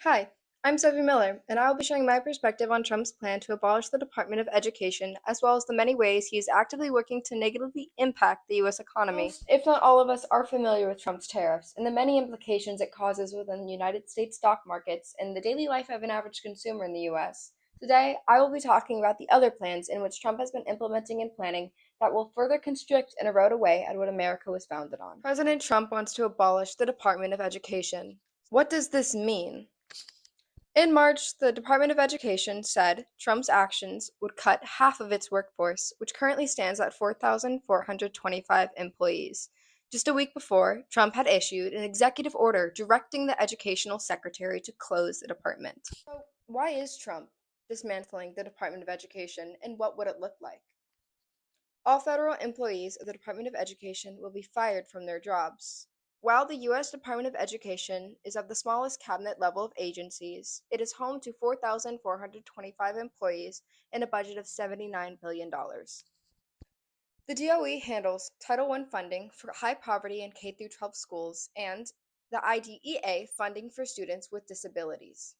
Hi, I'm Sophie Miller, and I will be sharing my perspective on Trump's plan to abolish the Department of Education, as well as the many ways he is actively working to negatively impact the U.S. economy. Most, if not all of us, are familiar with Trump's tariffs and the many implications it causes within the United States stock markets and the daily life of an average consumer in the U.S. Today, I will be talking about the other plans in which Trump has been implementing and planning that will further constrict and erode away at what America was founded on. President Trump wants to abolish the Department of Education. What does this mean? In March, the Department of Education said Trump's actions would cut half of its workforce, which currently stands at 4,425 employees. Just a week before, Trump had issued an executive order directing the educational secretary to close the department. So, why is Trump dismantling the Department of Education, and what would it look like? All federal employees of the Department of Education will be fired from their jobs. While the U.S. Department of Education is of the smallest cabinet level of agencies, it is home to 4,425 employees and a budget of $79 billion. The DOE handles Title I funding for high poverty and K 12 schools and the IDEA funding for students with disabilities.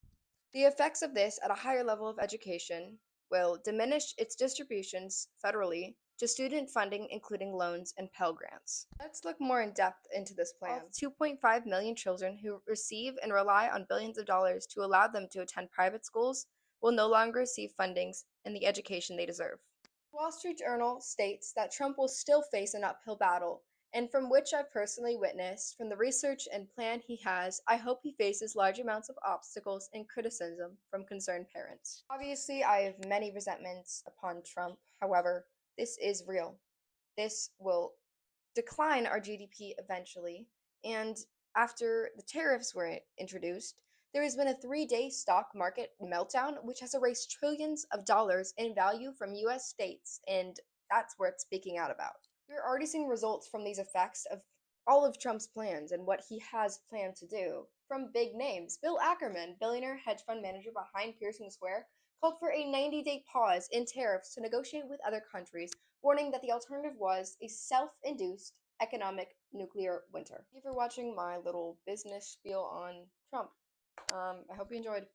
The effects of this at a higher level of education will diminish its distributions federally to student funding, including loans and Pell Grants. Let's look more in depth into this plan. All 2.5 million children who receive and rely on billions of dollars to allow them to attend private schools will no longer receive fundings and the education they deserve. The Wall Street Journal states that Trump will still face an uphill battle, and from which I've personally witnessed, from the research and plan he has, I hope he faces large amounts of obstacles and criticism from concerned parents. Obviously, I have many resentments upon Trump. However, this is real. This will decline our GDP eventually, and after the tariffs were introduced, there has been a 3-day stock market meltdown, which has erased trillions of dollars in value from US states, and that's worth speaking out about. You're already seeing results from these effects of all of Trump's plans and what he has planned to do. From big names, Bill Ackerman, billionaire hedge fund manager behind Pearson Square, called for a 90-day pause in tariffs to negotiate with other countries, warning that the alternative was a self induced economic nuclear winter. Thank you for watching my little business spiel on Trump. I hope you enjoyed.